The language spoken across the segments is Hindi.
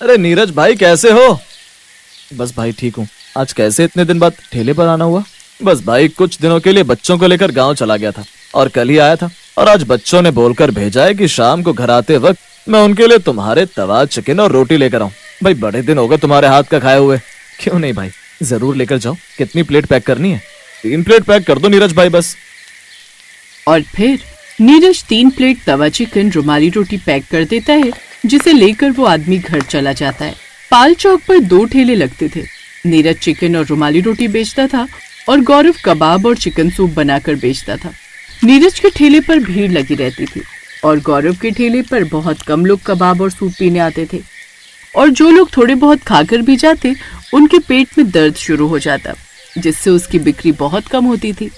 अरे नीरज भाई कैसे हो? बस भाई ठीक हूँ। आज कैसे इतने दिन बाद ठेले पर आना हुआ? बस भाई कुछ दिनों के लिए बच्चों को लेकर गांव चला गया था और कल ही आया था, और आज बच्चों ने बोलकर भेजा है कि शाम को घर आते वक्त मैं उनके लिए तुम्हारे तवा चिकन और रोटी लेकर आऊं। भाई बड़े दिन हो गए तुम्हारे हाथ का खाए हुए। क्यों नहीं भाई, जरूर लेकर जाओ। कितनी प्लेट पैक करनी है? 3 प्लेट पैक कर दो नीरज भाई बस। और फिर नीरज 3 प्लेट तवा चिकन रुमाली रोटी पैक कर देता है, जिसे लेकर वो आदमी घर चला जाता है। पाल चौक पर 2 ठेले लगते थे। नीरज चिकन और रुमाली रोटी बेचता था और गौरव कबाब और चिकन सूप बनाकर बेचता था। नीरज के ठेले पर भीड़ लगी रहती थी और गौरव के ठेले पर बहुत कम लोग कबाब और सूप पीने आते थे, और जो लोग थोड़े बहुत खाकर भी जाते उनके पेट में दर्द शुरू हो जाता, जिससे उसकी बिक्री बहुत कम होती थी।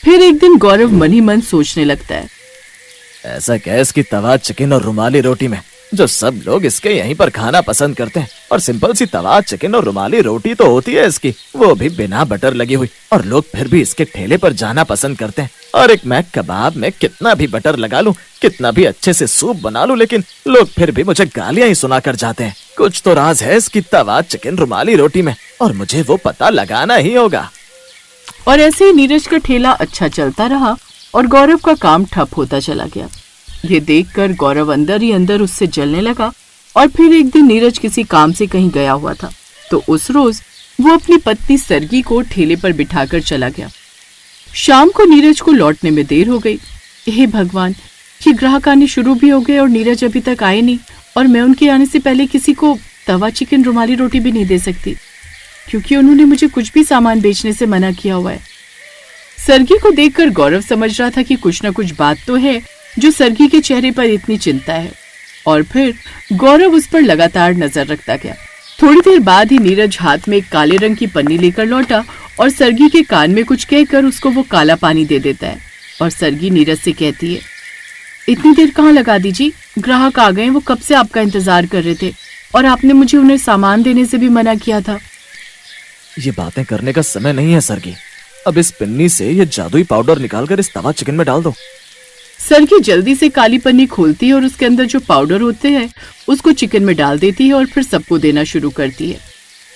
फिर एक दिन गौरव मन ही मन सोचने लगता है, ऐसा क्या है इसकी तवा चिकन और रुमाली रोटी में जो सब लोग इसके यहीं पर खाना पसंद करते हैं? और सिंपल सी तवा चिकन और रुमाली रोटी तो होती है इसकी, वो भी बिना बटर लगी हुई, और लोग फिर भी इसके ठेले पर जाना पसंद करते हैं। और एक मैं कबाब में कितना भी बटर लगा लूं, कितना भी अच्छे से सूप बना लूं, लेकिन लोग फिर भी मुझे गालियां ही सुना कर जाते हैं। कुछ तो राज है इसकी तवा चिकन रुमाली रोटी में, और मुझे वो पता लगाना ही होगा। और ऐसे ही नीरज का ठेला अच्छा चलता रहा और गौरव का काम ठप होता चला गया। ये देखकर गौरव अंदर ही अंदर उससे जलने लगा। और फिर एक दिन नीरज किसी काम से कहीं गया हुआ था, तो उस रोज वो अपनी पत्नी सरगी को ठेले पर बिठाकर चला गया। शाम को नीरज को लौटने में देर हो गई। हे भगवान, ये ग्राहक आने शुरू भी हो गए और नीरज अभी तक आए नहीं, और मैं उनके आने से पहले किसी को तवा चिकन रुमाली रोटी भी नहीं दे सकती, क्योंकि उन्होंने मुझे कुछ भी सामान बेचने से मना किया हुआ है। सरगी को देखकर गौरव समझ रहा था कि कुछ न कुछ बात तो है जो सरगी के चेहरे पर इतनी चिंता है, और फिर गौरव उस पर लगातार नजर रखता गया। थोड़ी देर बाद ही नीरज हाथ में एक काले रंग की पन्नी लेकर लौटा और सरगी के कान में कुछ कहकर उसको वो काला पानी दे देता है। और सरगी नीरज से कहती है, इतनी देर कहाँ लगा दीजिए, ग्राहक आ गए, वो कब से आपका इंतजार कर रहे थे, और आपने मुझे उन्हें सामान देने से भी मना किया था। ये बातें करने का समय नहीं है सरगी। अब इस पिन्नी से ये जादुई पाउडर निकालकर इस तवा चिकन में डाल दो। सरगी जल्दी से काली पन्नी खोलती है और उसके अंदर जो पाउडर होते हैं उसको चिकन में डाल देती है और फिर सबको देना शुरू करती है।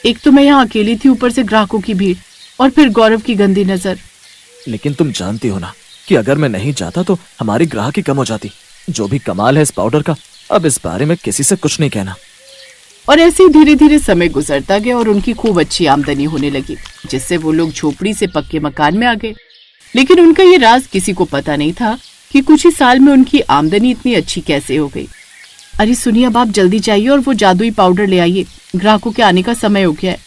एक तो मैं यहाँ अकेली थी, ऊपर से ग्राहकों की भीड़, और फिर गौरव की गंदी नजर। लेकिन तुम जानती हो ना कि अगर मैं नहीं जाता तो हमारी ग्राहकी कम हो जाती। जो भी कमाल है इस पाउडर का, अब इस बारे में किसी से कुछ नहीं कहना। और ऐसे ही धीरे धीरे समय गुजरता गया और उनकी खूब अच्छी आमदनी होने लगी, जिससे वो लोग झोपड़ी से पक्के मकान में आ गए। लेकिन उनका ये राज किसी को पता नहीं था कि कुछ ही साल में उनकी आमदनी इतनी अच्छी कैसे हो गई। अरे सुनिए, अब आप जल्दी जाइए और वो जादुई पाउडर ले आइए, ग्राहकों के आने का समय हो गया है।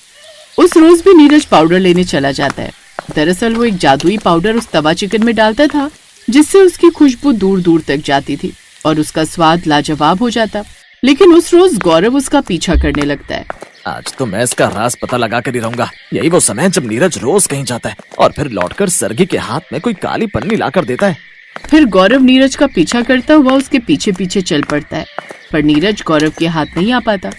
उस रोज भी नीरज पाउडर लेने चला जाता है। दरअसल वो एक जादुई पाउडर उस तवा चिकन में डालता था, जिससे उसकी खुशबू दूर दूर तक जाती थी और उसका स्वाद लाजवाब हो जाता। लेकिन उस रोज गौरव उसका पीछा करने लगता है। आज तो मैं इसका राज पता लगा कर ही रहूंगा। यही वो समय है जब नीरज रोज कहीं जाता है और फिर लौटकर सरगी के हाथ में कोई काली पन्नी लाकर देता है। फिर गौरव नीरज का पीछा करता हुआ उसके पीछे पीछे चल पड़ता है, पर नीरज गौरव के हाथ नहीं आ पाता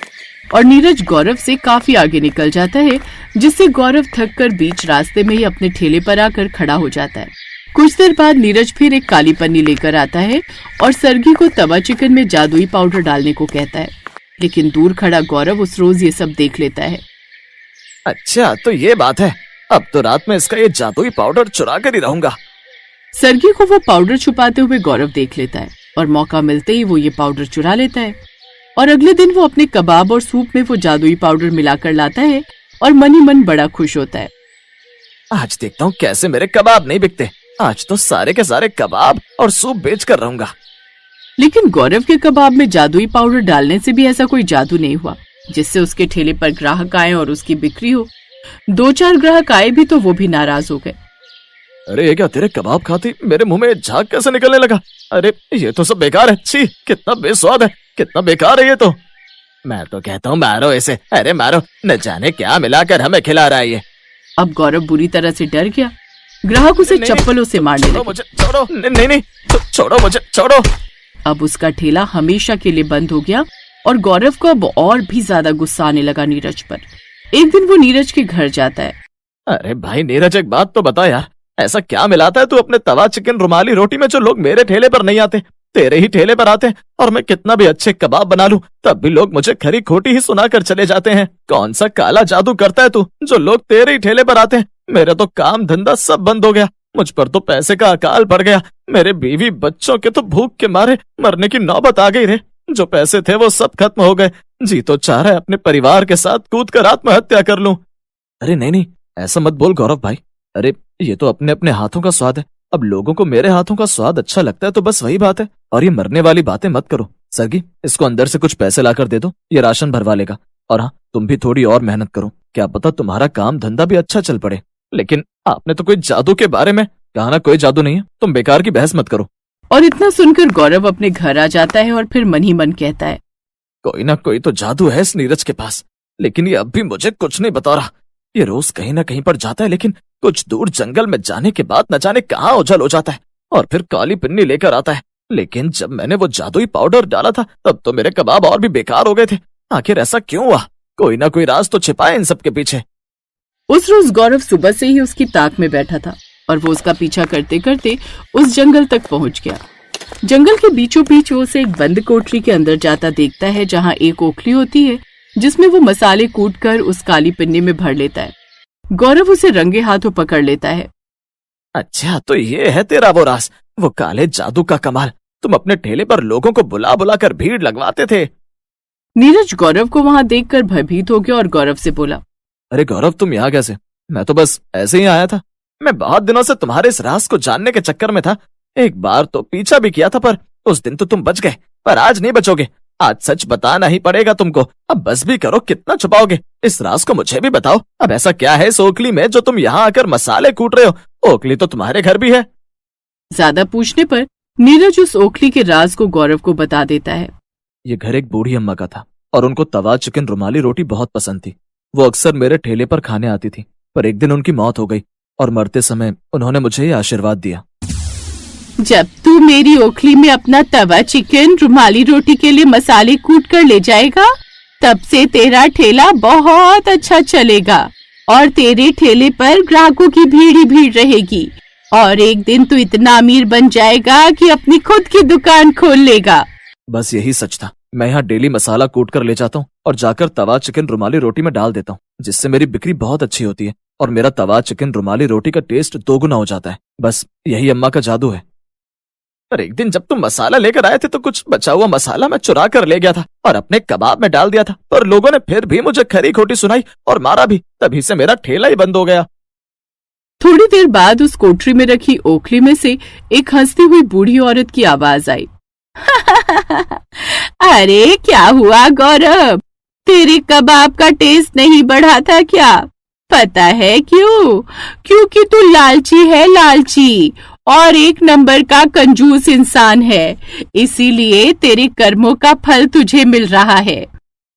और नीरज गौरव से काफी आगे निकल जाता है, जिससे गौरव थक कर बीच रास्ते में ही अपने ठेले पर आकर खड़ा हो जाता है। कुछ देर बाद नीरज फिर एक काली पन्नी लेकर आता है और सरगी को तवा चिकन में जादुई पाउडर डालने को कहता है। लेकिन दूर खड़ा गौरव उस रोज ये सब देख लेता है। अच्छा तो ये बात है, अब तो रात में इसका ये जादुई पाउडर चुरा कर ही रहूंगा। सरगी को वो पाउडर छुपाते हुए गौरव देख लेता है और मौका मिलते ही वो ये पाउडर चुरा लेता है। और अगले दिन वो अपने कबाब और सूप में वो जादुई पाउडर मिलाकर लाता है और मन ही मन बड़ा खुश होता है। आज देखता हूँ कैसे मेरे कबाब नहीं बिकते। आज तो सारे के सारे कबाब और सूप बेच कर रहूंगा। लेकिन गौरव के कबाब में जादुई पाउडर डालने से भी ऐसा कोई जादू नहीं हुआ जिससे उसके ठेले पर ग्राहक आए और उसकी बिक्री हो। 2-4 ग्राहक आए भी तो वो भी नाराज हो गए। अरे ये क्या, तेरे कबाब खाती मेरे मुंह में झाग कैसे निकलने लगा? अरे ये तो सब बेकार है। छी, कितना बेस्वाद है, कितना बेकार है ये तो। मैं तो कहता हूँ मारो इसे, अरे मारो, न जाने क्या मिलाकर हमें खिला रहा है ये। अब गौरव बुरी तरह से डर गया। ग्राहक उसे चप्पलों से मारने लगे। मुझे छोड़ो, नहीं, छोड़ो मुझे, छोड़ो। अब उसका ठेला हमेशा के लिए बंद हो गया और गौरव को अब और भी ज्यादा गुस्सा आने लगा नीरज पर। एक दिन वो नीरज के घर जाता है। अरे भाई नीरज, एक बात तो बता यार, ऐसा क्या मिलाता है तू अपने तवा चिकन रुमाली रोटी में जो लोग मेरे ठेले पर नहीं आते? तेरे ही ठेले पर आते हैं, और मैं कितना भी अच्छे कबाब बना लूं तब भी लोग मुझे खरी खोटी ही सुनाकर चले जाते हैं। कौन सा काला जादू करता है तू जो लोग तेरे ही ठेले पर आते हैं? मेरा तो काम धंधा सब बंद हो गया, मुझ पर तो पैसे का अकाल पड़ गया। मेरे बीवी बच्चों के तो भूख के मारे मरने की नौबत आ गई रे। जो पैसे थे वो सब खत्म हो गए। जी तो चाह रहा है अपने परिवार के साथ कूद कर आत्महत्या कर लूं। अरे नहीं नहीं, ऐसा मत बोल गौरव भाई। अरे ये तो अपने अपने हाथों का स्वाद है। अब लोगों को मेरे हाथों का स्वाद अच्छा लगता है तो बस वही बात है। और ये मरने वाली बातें मत करो। सरगी, इसको अंदर से कुछ पैसे लाकर दे दो, ये राशन भरवा लेगा। और हाँ, तुम भी थोड़ी और मेहनत करो, क्या पता तुम्हारा काम धंधा भी अच्छा चल पड़े। लेकिन आपने तो कोई जादू के बारे में कहा ना, कोई जादू नहीं है, तुम बेकार की बहस मत करो। और इतना सुनकर गौरव अपने घर आ जाता है और फिर मन ही मन कहता है, कोई ना कोई तो जादू है इस नीरज के पास, लेकिन ये अब भी मुझे कुछ नहीं बता रहा। ये रोज कहीं ना कहीं पर जाता है, लेकिन कुछ दूर जंगल में जाने के बाद न जाने कहाँ ओझल हो जाता है और फिर काली पिन्नी लेकर आता है। लेकिन जब मैंने वो जादुई पाउडर डाला था तब तो मेरे कबाब और भी बेकार हो गए थे। आखिर ऐसा क्यों हुआ? कोई ना कोई राज तो छिपा है इन सब के पीछे। उस रोज गौरव सुबह से ही उसकी ताक में बैठा था और वो उसका पीछा करते करते उस जंगल तक पहुंच गया। जंगल के बीचों बीच वो उसे एक बंद कोठरी के अंदर जाता देखता है, जहाँ एक ओखली होती है जिसमें वो मसाले कूट कर उस काली पिन्नी में भर लेता है। गौरव उसे रंगे हाथों पकड़ लेता है। अच्छा, तो ये है तेरा वो राज, वो काले जादू का कमाल। तुम अपने ठेले पर लोगों को बुला बुला कर भीड़ लगवाते थे। नीरज गौरव को वहां देखकर भयभीत हो गया और गौरव से बोला, अरे गौरव, तुम यहाँ कैसे? मैं तो बस ऐसे ही आया था। मैं बहुत दिनों से तुम्हारे इस राज को जानने के चक्कर में था। एक बार तो पीछा भी किया था, पर उस दिन तो तुम बच गए, पर आज नहीं बचोगे। आज सच बताना ही पड़ेगा तुमको। अब बस भी करो, कितना छुपाओगे? इस राज को मुझे भी बताओ। अब ऐसा क्या है इस ओखली में जो तुम यहाँ आकर मसाले कूट रहे हो? ओखली तो तुम्हारे घर भी है। ज्यादा पूछने पर नीरज उस ओखली के राज को गौरव को बता देता है। ये घर एक बूढ़ी अम्मा का था और उनको तवा चिकन रुमाली रोटी बहुत पसंद थी। वो अक्सर मेरे ठेले पर खाने आती थी, पर एक दिन उनकी मौत हो गई और मरते समय उन्होंने मुझे ये आशीर्वाद दिया, जब तू मेरी ओखली में अपना तवा चिकन रुमाली रोटी के लिए मसाले कूट कर ले जाएगा, तब से तेरा ठेला बहुत अच्छा चलेगा और तेरे ठेले पर ग्राहकों की भीड़ ही भीड़ रहेगी और एक दिन तू इतना अमीर बन जाएगा कि अपनी खुद की दुकान खोल लेगा। बस यही सच था। मैं यहाँ डेली मसाला कूट कर ले जाता हूँ और जाकर तवा चिकन रुमाली रोटी में डाल देता हूँ, जिससे मेरी बिक्री बहुत अच्छी होती है और मेरा तवा चिकन रुमाली रोटी का टेस्ट दोगुना हो जाता है। बस यही अम्मा का जादू है। पर एक दिन जब तुम मसाला लेकर आए थे तो कुछ बचा हुआ मसाला मैं चुरा कर ले गया था और अपने कबाब में डाल दिया था, पर लोगों ने फिर भी मुझे खरी खोटी सुनाई और मारा भी। तभी से मेरा ठेला ही बंद हो गया। थोड़ी देर बाद उस कोठरी में रखी ओखली में से एक हंसती हुई बूढ़ी औरत की आवाज आई। अरे क्या हुआ गौरव, तेरे कबाब का टेस्ट नहीं बढ़ा था क्या? पता है क्यों? क्योंकि तू लालची है, लालची, और एक नंबर का कंजूस इंसान है। इसीलिए तेरे कर्मों का फल तुझे मिल रहा है।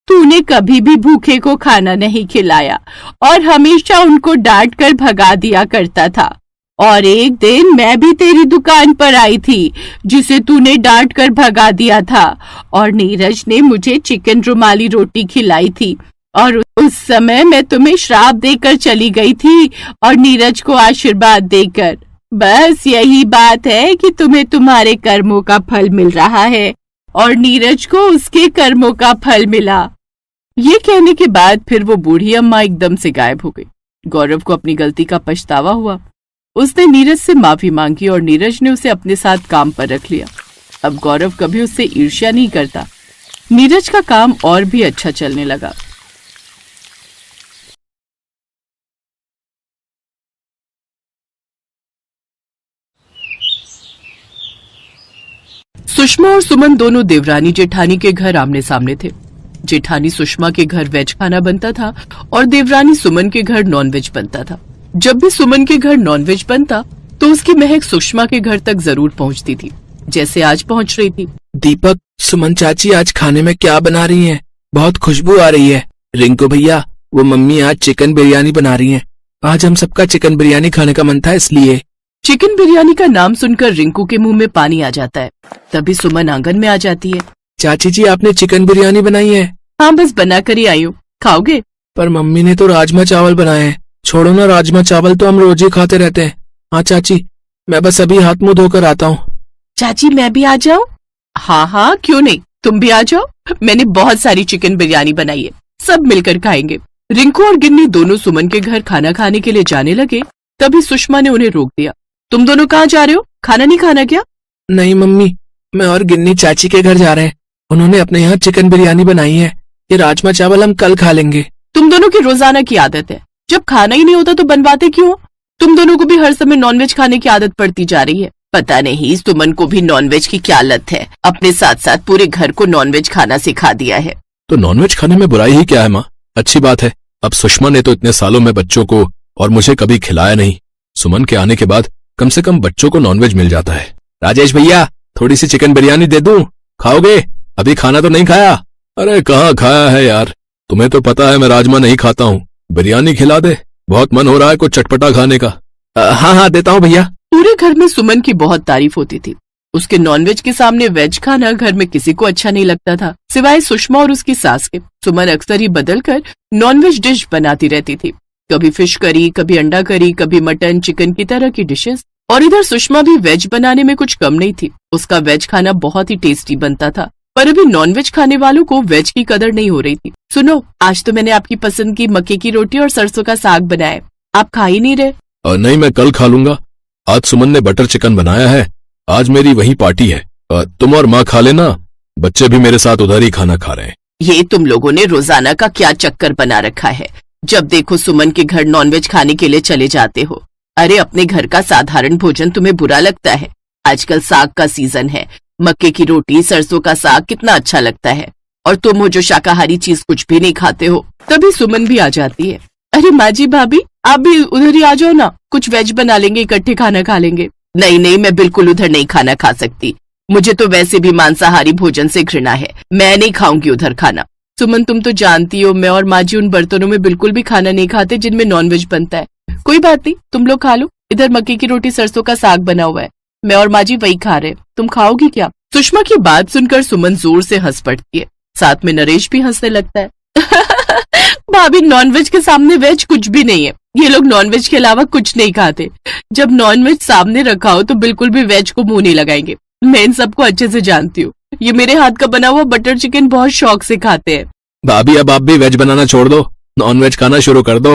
तूने कभी भी भूखे को खाना नहीं खिलाया और हमेशा उनको डांट कर भगा दिया करता था। और एक दिन मैं भी तेरी दुकान पर आई थी, जिसे तूने डांट कर भगा दिया था, और नीरज ने मुझे चिकन रुमाली रोटी खिलाई थी और उस समय मैं तुम्हें श्राप देकर चली गई थी और नीरज को आशीर्वाद देकर। बस यही बात है कि तुम्हें तुम्हारे कर्मों का फल मिल रहा है और नीरज को उसके कर्मों का फल मिला। ये कहने के बाद फिर वो बूढ़ी अम्मा एकदम से गायब हो गई। गौरव को अपनी गलती का पछतावा हुआ। उसने नीरज से माफी मांगी और नीरज ने उसे अपने साथ काम पर रख लिया। अब गौरव कभी उससे ईर्ष्या नहीं करता। नीरज का काम और भी अच्छा चलने लगा। सुषमा और सुमन दोनों देवरानी जेठानी के घर आमने सामने थे। जेठानी सुषमा के घर वेज खाना बनता था और देवरानी सुमन के घर नॉनवेज बनता था। जब भी सुमन के घर नॉनवेज बनता तो उसकी महक सुषमा के घर तक जरूर पहुंचती थी, जैसे आज पहुंच रही थी। दीपक, सुमन चाची आज खाने में क्या बना रही हैं? बहुत खुशबू आ रही है। रिंकू भैया, वो मम्मी आज चिकन बिरयानी बना रही हैं। आज हम सबका चिकन बिरयानी खाने का मन था, इसलिए। चिकन बिरयानी का नाम सुनकर रिंकू के मुंह में पानी आ जाता है। तभी सुमन आंगन में आ जाती है। चाची जी, आपने चिकन बिरयानी बनाई है? हाँ, बस बना कर ही आई हूँ, खाओगे? पर मम्मी ने तो राजमा चावल बनाए हैं। छोड़ो ना, राजमा चावल तो हम रोज ही खाते रहते हैं। हाँ चाची, मैं बस अभी हाथ मुंह धोकर आता हूँ। चाची, मैं भी आ जाऊँ? हाँ हाँ, क्यों नहीं, तुम भी आ जाओ। मैंने बहुत सारी चिकन बिरयानी बनाई है, सब मिलकर खाएंगे। रिंकू और गिन्नी दोनों सुमन के घर खाना खाने के लिए जाने लगे। तभी सुषमा ने उन्हें रोक दिया। तुम दोनों कहाँ जा रहे हो? खाना नहीं खाना क्या? नहीं मम्मी, मैं और गिन्नी चाची के घर जा रहे हैं। उन्होंने अपने यहाँ चिकन बिरयानी बनाई है। ये राजमा चावल हम कल खा लेंगे। तुम दोनों की रोजाना की आदत है, जब खाना ही नहीं होता तो बनवाते क्यों? तुम दोनों को भी हर समय नॉनवेज खाने की आदत पड़ती जा रही है। पता नहीं सुमन को भी नॉनवेज की क्या लत है, अपने साथ साथ पूरे घर को नॉनवेज खाना सिखा दिया है। तो नॉनवेज खाने में बुराई ही क्या है माँ? अच्छी बात है। अब सुषमा ने तो इतने सालों में बच्चों को और मुझे कभी खिलाया नहीं। सुमन के आने के बाद कम से कम बच्चों को नॉनवेज मिल जाता है। राजेश भैया, थोड़ी सी चिकन बिरयानी दे दूं? खाओगे? अभी खाना तो नहीं खाया? अरे कहाँ खाया है यार, तुम्हें तो पता है मैं राजमा नहीं खाता हूँ। बिरयानी खिला दे, बहुत मन हो रहा है कुछ चटपटा खाने का। हाँ हाँ देता हूँ भैया। पूरे घर में सुमन की बहुत तारीफ होती थी। उसके नॉनवेज के सामने वेज खाना घर में किसी को अच्छा नहीं लगता था, सिवाय सुषमा और उसकी सास के। सुमन अक्सर ही बदलकर नॉनवेज डिश बनाती रहती थी, कभी फिश करी, कभी अंडा करी, कभी मटन चिकन की तरह की डिशेस। और इधर सुषमा भी वेज बनाने में कुछ कम नहीं थी। उसका वेज खाना बहुत ही टेस्टी बनता था, पर अभी नॉनवेज खाने वालों को वेज की कदर नहीं हो रही थी। सुनो, आज तो मैंने आपकी पसंद की मक्के की रोटी और सरसों का साग बनाया है, आप खा ही नहीं रहे। नहीं, मैं कल खा लूंगा। आज सुमन ने बटर चिकन बनाया है, आज मेरी वही पार्टी है। तुम और माँ खा लेना, बच्चे भी मेरे साथ उधर ही खाना खा रहे हैं। ये तुम लोगों ने रोजाना का क्या चक्कर बना रखा है? जब देखो सुमन के घर नॉनवेज खाने के लिए चले जाते हो। अरे अपने घर का साधारण भोजन तुम्हें बुरा लगता है? आजकल साग का सीजन है, मक्के की रोटी सरसों का साग कितना अच्छा लगता है, और तुम हो जो शाकाहारी चीज कुछ भी नहीं खाते हो। तभी सुमन भी आ जाती है। अरे माँ जी, भाभी आप भी उधर ही आ जाओ ना, कुछ वेज बना लेंगे, इकट्ठे खाना खा लेंगे। नहीं नहीं, मैं बिल्कुल उधर नहीं खाना खा सकती, मुझे तो वैसे भी मांसाहारी भोजन से घृणा है, मैं नहीं खाऊंगी उधर खाना। सुमन तुम तो जानती हो मैं और माँ जी उन बर्तनों में बिल्कुल भी खाना नहीं खाते जिनमें नॉनवेज बनता है। कोई बात नहीं, तुम लोग खा लो, इधर मक्के की रोटी सरसों का साग बना हुआ है, मैं और माँ जी वही खा रहे हैं, तुम खाओगी क्या? सुषमा की बात सुनकर सुमन जोर से हंस पड़ती है, साथ में नरेश भी हंसने लगता है। भाभी, नॉनवेज के सामने वेज कुछ भी नहीं है, ये लोग नॉनवेज के अलावा कुछ नहीं खाते। जब नॉनवेज सामने रखा हो तो बिल्कुल भी वेज को मुंह नहीं लगाएंगे। मैं इन सबको अच्छे से जानती हूँ, ये मेरे हाथ का बना हुआ बटर चिकन बहुत शौक से खाते हैं। भाभी, अब आप भी वेज बनाना छोड़ दो, नॉनवेज खाना शुरू कर दो।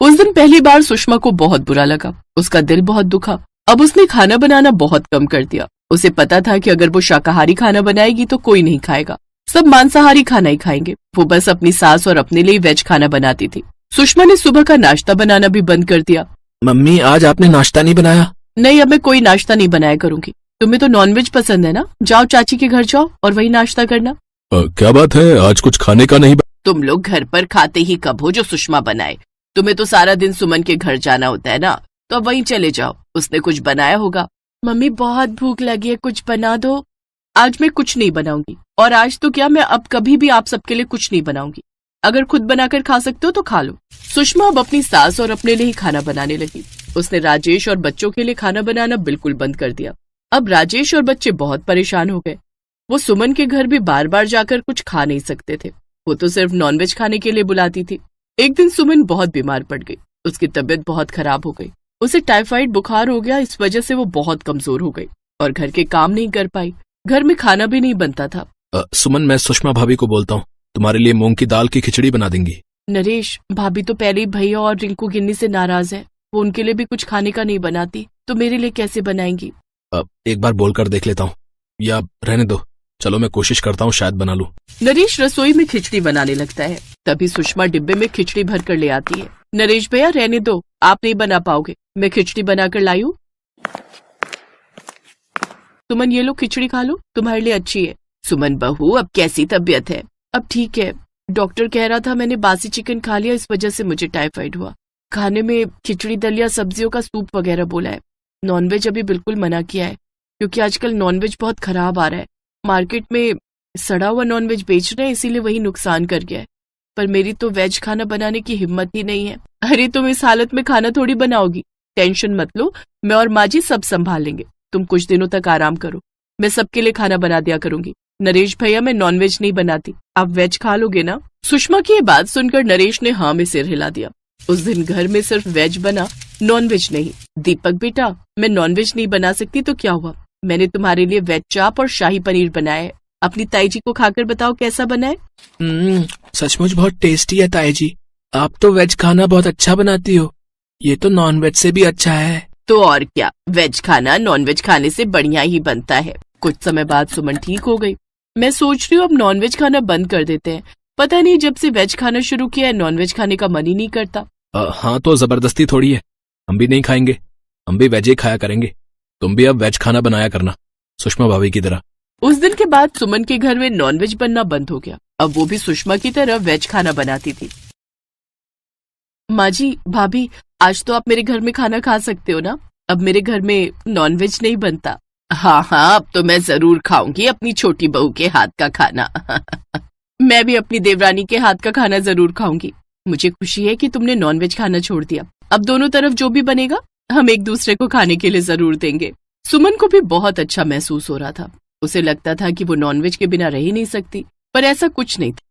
उस दिन पहली बार सुषमा को बहुत बुरा लगा, उसका दिल बहुत दुखा। अब उसने खाना बनाना बहुत कम कर दिया। उसे पता था कि अगर वो शाकाहारी खाना बनाएगी तो कोई नहीं खाएगा, सब मांसाहारी खाना ही खाएंगे। वो बस अपनी सास और अपने लिए वेज खाना बनाती थी। सुषमा ने सुबह का नाश्ता बनाना भी बंद कर दिया। मम्मी, आज आपने नाश्ता नहीं बनाया? नहीं, अब मैं कोई नाश्ता नहीं बनाया करूंगी। तुम्हें तो नॉनवेज पसंद है ना, जाओ चाची के घर जाओ और वही नाश्ता करना। क्या बात है, आज कुछ खाने का नहीं? तुम लोग घर पर खाते ही कब हो जो सुषमा बनाए? तुम्हें तो सारा दिन सुमन के घर जाना होता है ना, तो अब वहीं चले जाओ, उसने कुछ बनाया होगा। मम्मी बहुत भूख लगी है, कुछ बना दो। आज मैं कुछ नहीं बनाऊंगी, और आज तो क्या, मैं अब कभी भी आप सबके लिए कुछ नहीं बनाऊंगी। अगर खुद बनाकर खा सकते हो तो खा लो। सुषमा अब अपनी सास और अपने लिए ही खाना बनाने लगी। उसने राजेश और बच्चों के लिए खाना बनाना बिल्कुल बंद कर दिया। अब राजेश और बच्चे बहुत परेशान हो गए। वो सुमन के घर भी बार बार जाकर कुछ खा नहीं सकते थे, वो तो सिर्फ नॉनवेज खाने के लिए बुलाती थी। एक दिन सुमन बहुत बीमार पड़ गई, उसकी तबीयत बहुत खराब हो गई। उसे टाइफाइड बुखार हो गया, इस वजह से वो बहुत कमजोर हो गई और घर के काम नहीं कर पाई, घर में खाना भी नहीं बनता था। सुमन, मैं सुषमा भाभी को बोलता हूँ, तुम्हारे लिए मूंग की दाल की खिचड़ी बना देंगी। नरेश, भाभी तो पहले ही भैया और रिंकू गिन्नी से नाराज है, वो उनके लिए भी कुछ खाने का नहीं बनाती, तो मेरे लिए कैसे बनाएंगी? एक बार बोलकर देख लेता हूँ, या रहने दो, चलो मैं कोशिश करता हूँ, शायद बना लूं। नरेश रसोई में खिचड़ी बनाने लगता है, तभी सुषमा डिब्बे में खिचड़ी भर कर ले आती है। नरेश भैया रहने दो, आप नहीं बना पाओगे, मैं खिचड़ी बनाकर लाई हूँ। सुमन, ये लो खिचड़ी खा लो, तुम्हारे लिए अच्छी है। सुमन बहू, अब कैसी तबीयत है? अब ठीक है, डॉक्टर कह रहा था मैंने बासी चिकन खा लिया, इस वजह से मुझे टाइफाइड हुआ। खाने में खिचड़ी दलिया सब्जियों का सूप वगैरह बोला है। नॉनवेज अभी बिल्कुल मना किया है, क्योंकि आजकल नॉनवेज बहुत खराब आ रहा है, मार्केट में सड़ा हुआ नॉनवेज बेच रहे हैं, इसीलिए वही नुकसान कर गया है। पर मेरी तो वेज खाना बनाने की हिम्मत ही नहीं है। अरे तुम इस हालत में खाना थोड़ी बनाओगी, टेंशन मत लो, मैं और माँ जी सब संभाल लेंगे, तुम कुछ दिनों तक आराम करो, मैं सबके लिए खाना बना दिया करूंगी। नरेश भैया, मैं नॉनवेज नहीं बनाती, आप वेज खा लोगे ना? सुषमा की ये बात सुनकर नरेश ने हाँ में सिर हिला दिया। उस दिन घर में सिर्फ वेज बना, नॉनवेज नहीं। दीपक बेटा, मैं नॉनवेज नहीं बना सकती तो क्या हुआ, मैंने तुम्हारे लिए वेज चाप और शाही पनीर बनाया है। अपनी ताई जी को खाकर बताओ कैसा बना है। सचमुच बहुत टेस्टी है ताई जी। आप तो वेज खाना बहुत अच्छा बनाती हो। ये तो नॉन वेज से भी अच्छा है। तो और क्या, वेज खाना नॉन वेज खाने से बढ़िया ही बनता है। कुछ समय बाद सुमन ठीक हो गई। मैं सोच रही हूँ अब नॉन वेज खाना बंद कर देते हैं। पता नहीं जब से वेज खाना शुरू किया है नॉन वेज खाने का मन ही नहीं करता। हाँ तो जबरदस्ती थोड़ी है, हम भी नहीं खाएंगे, हम भी वेज ही खाया करेंगे। तुम भी अब वेज खाना बनाया करना सुषमा भाभी की तरह। उस दिन के बाद सुमन के घर में नॉनवेज बनना बंद हो गया। अब वो भी सुषमा की तरह वेज खाना बनाती थी। माँ जी, भाभी, आज तो आप मेरे घर में खाना खा सकते हो ना? अब मेरे घर में नॉनवेज नहीं बनता। हाँ हाँ, अब तो मैं जरूर खाऊंगी अपनी छोटी बहू के हाथ का खाना। मैं भी अपनी देवरानी के हाथ का खाना जरूर खाऊंगी। मुझे खुशी है कि तुमने नॉनवेज खाना छोड़ दिया। अब दोनों तरफ जो भी बनेगा हम एक दूसरे को खाने के लिए जरूर देंगे। सुमन को भी बहुत अच्छा महसूस हो रहा था। उसे लगता था कि वो नॉनवेज के बिना रह ही नहीं सकती, पर ऐसा कुछ नहीं था।